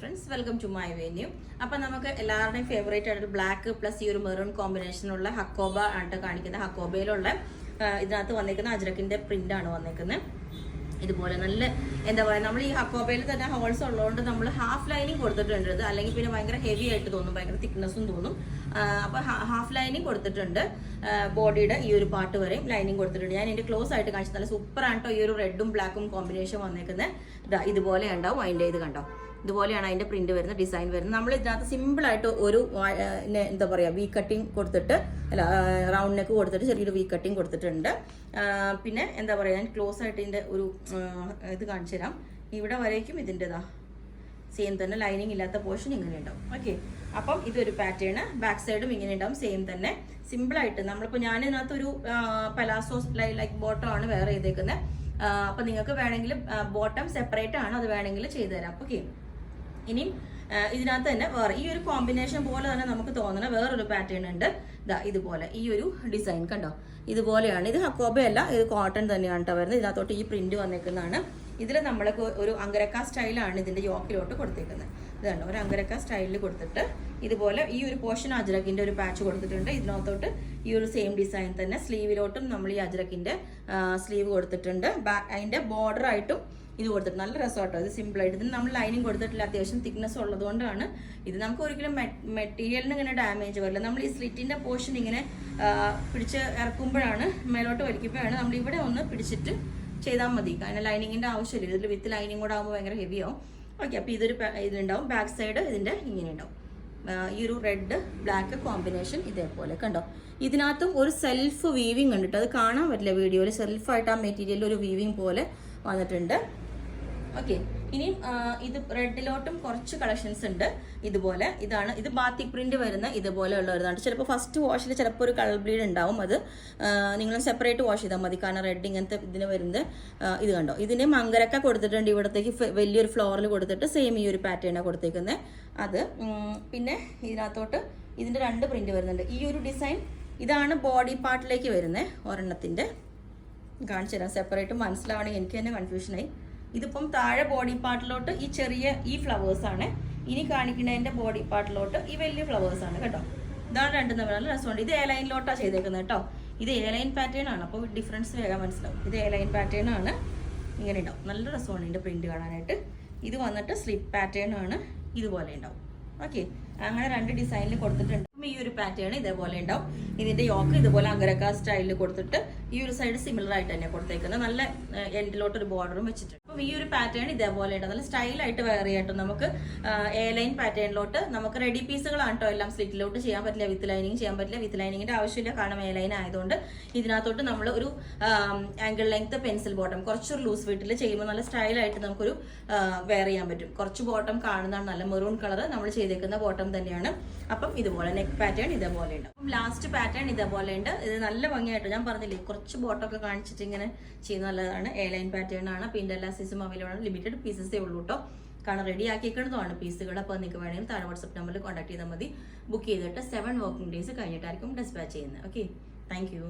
Friends, welcome to my venue. അപ്പം നമുക്ക് എല്ലാവരുടെയും ഫേവറേറ്റ് ആയിട്ട് ബ്ലാക്ക് പ്ലസ് ഈ ഒരു മെറൂൺ കോമ്പിനേഷനുള്ള ഹക്കോബ ആയിട്ട് കാണിക്കുന്ന ഹക്കോബയിലുള്ള ഇതിനകത്ത് വന്നേക്കുന്ന അജ്രക്കിന്റെ പ്രിന്റ് ആണ് വന്നേക്കുന്നത്. ഇതുപോലെ നല്ല എന്താ പറയുക, നമ്മൾ ഈ ഹക്കോബയിൽ തന്നെ ഹോൾസ് ഉള്ളതുകൊണ്ട് നമ്മൾ ഹാഫ് ലൈനിങ് കൊടുത്തിട്ടുണ്ട്. അല്ലെങ്കിൽ പിന്നെ ഭയങ്കര ഹെവി ആയിട്ട് തോന്നും, ഭയങ്കര തിക്നെസ്സും തോന്നും. അപ്പോൾ ഹാഫ് ലൈനിങ് കൊടുത്തിട്ടുണ്ട്. ബോഡിയുടെ ഈ ഒരു പാർട്ട് വരെയും ലൈനിങ് കൊടുത്തിട്ടുണ്ട്. ഞാൻ ഇതിന്റെ ക്ലോസ് ആയിട്ട് കാണിച്ചു. നല്ല സൂപ്പർ ആയിട്ടോ ഈ ഒരു റെഡും ബ്ലാക്കും കോമ്പിനേഷൻ വന്നേക്കുന്നത്. ഇതുപോലെ ഉണ്ടാവും. അതിൻ്റെ ഇത് കണ്ടോ, ഇതുപോലെയാണ് അതിന്റെ പ്രിന്റ് വരുന്നത്, ഡിസൈൻ വരുന്നത്. നമ്മൾ ഇതിനകത്ത് സിമ്പിൾ ആയിട്ട് ഒരു എന്താ പറയുക വി കട്ടിങ് കൊടുത്തിട്ട്, അല്ല റൗണ്ട് നെക്ക് കൊടുത്തിട്ട് ചെറിയൊരു വി കട്ടിങ് കൊടുത്തിട്ടുണ്ട്. പിന്നെ എന്താ പറയുക, ഞാൻ ക്ലോസ് ആയിട്ട് ഇതിന്റെ ഒരു ഇത് കാണിച്ചു തരാം. ഇവിടെ വരേക്കും ഇതിൻ്റെതാ സെയിം തന്നെ, ലൈനിങ് ഇല്ലാത്ത പോർഷൻ ഇങ്ങനെ ഉണ്ടാവും. ഓക്കെ, അപ്പം ഇതൊരു പാറ്റേൺ. ബാക്ക് സൈഡും ഇങ്ങനെ ഉണ്ടാവും, സെയിം തന്നെ സിമ്പിൾ ആയിട്ട്. നമ്മളിപ്പോൾ ഞാൻ ഇതിനകത്ത് ഒരു പലാസോ ലൈക്ക് ബോട്ടം ആണ് വേറെ ചെയ്തേക്കുന്നത്. അപ്പൊ നിങ്ങൾക്ക് വേണമെങ്കിൽ ബോട്ടം സെപ്പറേറ്റ് ആണ്, അത് വേണമെങ്കിൽ ചെയ്തു തരാം. ഓക്കെ, ഇനിയും ഇതിനകത്ത് തന്നെ വേറെ ഈ ഒരു കോമ്പിനേഷൻ പോലെ തന്നെ നമുക്ക് തോന്നുന്ന വേറൊരു പാറ്റേൺ ഉണ്ട്. ഇതുപോലെ ഈ ഒരു ഡിസൈൻ കണ്ടോ, ഇതുപോലെയാണ്. ഇത് ഹക്കോബയല്ല, ഇത് കോട്ടൺ തന്നെയാണ് കേട്ടോ വരുന്നത്. ഇതിനകത്തോട്ട് ഈ പ്രിന്റ് വന്നേക്കുന്നതാണ്. ഇതിൽ നമ്മൾക്ക് ഒരു അങ്കരക്ക സ്റ്റൈലാണ് ഇതിന്റെ യോക്കിലോട്ട് കൊടുത്തേക്കുന്നത്. ഇതാണ് ഒരു അങ്കരക്ക സ്റ്റൈലിൽ കൊടുത്തിട്ട് ഇതുപോലെ ഈ ഒരു പോർഷൻ അജ്രക്കിന്റെ ഒരു പാച്ച് കൊടുത്തിട്ടുണ്ട്. ഇതിനകത്തോട്ട് ഈ ഒരു സെയിം ഡിസൈൻ തന്നെ സ്ലീവിലോട്ടും നമ്മൾ ഈ അജ്രക്കിന്റെ സ്ലീവ് കൊടുത്തിട്ടുണ്ട്. അതിന്റെ ബോർഡർ ആയിട്ടും ഇത് കൊടുത്തിട്ട് നല്ല രസമാട്ടോ. ഇത് സിമ്പിൾ ആയിട്ട്. ഇതിന് നമ്മൾ ലൈനിങ് കൊടുത്തിട്ടില്ല, അത്യാവശ്യം തിക്നെസ് ഉള്ളതുകൊണ്ടാണ്. ഇത് നമുക്ക് ഒരിക്കലും മെറ്റീരിയലിന് ഇങ്ങനെ ഡാമേജ് വരില്ല. നമ്മൾ ഈ സ്ലിറ്റിന്റെ പോർഷൻ ഇങ്ങനെ പിടിച്ച് ഇറക്കുമ്പോഴാണ്, മേലോട്ട് വലിക്കുമ്പോഴാണ് നമ്മൾ ഇവിടെ ഒന്ന് പിടിച്ചിട്ട് ചെയ്താൽ മതി. കാരണം ലൈനിങ്ങിന്റെ ആവശ്യമില്ല. ഇതിൽ വിത്ത് ലൈനിങ് കൂടെ ആകുമ്പോൾ ഭയങ്കര ഹെവി ആവും. ഓക്കെ, അപ്പോൾ ഇതൊരു ഇതുണ്ടാവും. ബാക്ക് സൈഡ് ഇതിന്റെ ഇങ്ങനെ ഉണ്ടാവും. ഈ ഒരു റെഡ് ബ്ലാക്ക് കോമ്പിനേഷൻ ഇതേപോലെ കണ്ടോ. ഇതിനകത്തും ഒരു സെൽഫ് വീവിങ് ഉണ്ട്. അത് കാണാൻ പറ്റില്ല വീഡിയോയിൽ. സെൽഫായിട്ട് ആ മെറ്റീരിയലിൽ ഒരു വീവിങ് പോലെ വന്നിട്ടുണ്ട്. ഓക്കെ, ഇനിയും ഇത് റെഡിലോട്ടും കുറച്ച് കളക്ഷൻസ് ഉണ്ട്. ഇതുപോലെ ഇതാണ്, ഇത് ബാത്തിക് പ്രിന്റ് വരുന്ന ഇതുപോലെ ഉള്ളതാണ്. ചിലപ്പോൾ ഫസ്റ്റ് വാഷിൽ ചിലപ്പോൾ ഒരു കളർ ബ്ലീഡ് ഉണ്ടാവും. അത് നിങ്ങൾ സെപ്പറേറ്റ് വാഷ് ചെയ്താൽ മതി. കാരണം റെഡ് ഇങ്ങനത്തെ ഇതിന് വരുന്നത് ഇത് കണ്ടോ. ഇതിന് മങ്കരക്ക കൊടുത്തിട്ടുണ്ട്. ഇവിടത്തേക്ക് വലിയൊരു ഫ്ലോറിൽ കൊടുത്തിട്ട് സെയിം ഈ ഒരു പാറ്റേണാണ് കൊടുത്തേക്കുന്നത്. അത് പിന്നെ ഇതിനകത്തോട്ട് ഇതിന്റെ രണ്ട് പ്രിന്റ് വരുന്നുണ്ട്. ഈ ഒരു ഡിസൈൻ ഇതാണ് ബോഡി പാർട്ടിലേക്ക് വരുന്നത്. ഒരെണ്ണത്തിന്റെ കാണിച്ചു തരാം, സെപ്പറേറ്റ് മനസ്സിലാവണമെങ്കിൽ. എനിക്ക് തന്നെ കൺഫ്യൂഷനായി. ഇതിപ്പം താഴെ ബോഡി പാർട്ടിലോട്ട് ഈ ചെറിയ ഈ ഫ്ലവേഴ്സ് ആണ്. ഇനി കാണിക്കുന്നതിന്റെ ബോഡി പാർട്ടിലോട്ട് ഈ വലിയ ഫ്ലവേഴ്സ് ആണ് കേട്ടോ. ഇതാണ് രണ്ടും തമ്മിൽ നല്ല രസമുണ്ട്. ഇത് എ ലൈനിലോട്ടാണ് ചെയ്തേക്കുന്നത് കേട്ടോ. ഇത് എ ലൈൻ പാറ്റേൺ ആണ്. അപ്പോൾ ഡിഫറൻസ് വേഗം മനസ്സിലാവും. ഇത് എ ലൈൻ പാറ്റേൺ ആണ്. ഇങ്ങനെ ഉണ്ടാവും. നല്ല രസമാണ് ഇതിന്റെ പ്രിന്റ് കാണാനായിട്ട്. ഇത് വന്നിട്ട് സ്ലിപ്പ് പാറ്റേൺ ആണ്. ഇതുപോലെ ഉണ്ടാവും. ഓക്കെ, അങ്ങനെ രണ്ട് ഡിസൈനിൽ കൊടുത്തിട്ടുണ്ട്. ഈ ഒരു പാറ്റേൺ ഇതേപോലെ ഉണ്ടാവും. ഇതിന്റെ യോക്ക് ഇതുപോലെ അങ്കരക്ക സ്റ്റൈലിൽ കൊടുത്തിട്ട് ഈ ഒരു സൈഡ് സിമിലർ ആയിട്ട് തന്നെ കൊടുത്തേക്കുന്നത്. നല്ല എൻഡിലോട്ട് ഒരു ബോർഡറും വെച്ചിട്ടുണ്ട്. അപ്പം ഈ ഒരു പാറ്റേൺ ഇതേപോലെ ഉണ്ട്. നല്ല സ്റ്റൈലായിട്ട് വേറെ ചെയ്യട്ടോ. നമുക്ക് എ ലൈൻ പാറ്റേണിലോട്ട് നമുക്ക് റെഡി പീസുകളാണ് കേട്ടോ. എല്ലാം സ്ലിറ്റിലോട്ട് ചെയ്യാൻ പറ്റില്ല, വിത്ത് ലൈനിങ് ചെയ്യാൻ പറ്റില്ല. വിത്ത് ലൈനിങ്ങിന്റെ ആവശ്യമില്ല, കാരണം എ ലൈൻ ആയതുകൊണ്ട്. ഇതിനകത്തോട്ട് നമ്മൾ ഒരു ആംഗിൾ ലെങ്ത് പെൻസിൽ ബോട്ടം കുറച്ചൊരു ലൂസ് ഫിറ്റിൽ ചെയ്യുമ്പോൾ നല്ല സ്റ്റൈലായിട്ട് നമുക്കൊരു വെയർ ചെയ്യാൻ പറ്റും. കുറച്ച് ബോട്ടം കാണുന്നതാണ്, നല്ല മെറൂൺ കളർ നമ്മൾ ചെയ്തേക്കുന്ന ബോട്ടം തന്നെയാണ്. അപ്പം ഇതുപോലെ നെക്ക് പാറ്റേൺ ഇതേപോലെ ഉണ്ട്. അപ്പം ലാസ്റ്റ് പാറ്റേൺ ഇതേപോലെ ഉണ്ട്. ഇത് നല്ല ഭംഗിയായിട്ട്, ഞാൻ പറഞ്ഞില്ലേ കുറച്ച് ബോട്ടമൊക്കെ കാണിച്ചിട്ട് ഇങ്ങനെ ചെയ്യുന്ന നല്ലതാണ്. എ ലൈൻ പാറ്റേൺ ആണ്. പിന്നെ എല്ലാ സൈസും അവൈലബിൾ ആണ്. ലിമിറ്റഡ് പീസസേ ഉള്ളൂ കേട്ടോ. കാരണം റെഡി ആക്കിക്കുന്നതാണ് പീസുകൾ. അപ്പോൾ നിങ്ങൾക്ക് വേണമെങ്കിൽ താഴെ വാട്സ്ആപ്പ് നമ്പറിൽ കോൺടാക്ട് ചെയ്താൽ മതി. ബുക്ക് ചെയ്തിട്ട് 7 വർക്കിംഗ് ഡേയ്സ് കഴിഞ്ഞിട്ടായിരിക്കും ഡിസ്പാച്ച് ചെയ്യുന്നത്. Okay, thank you.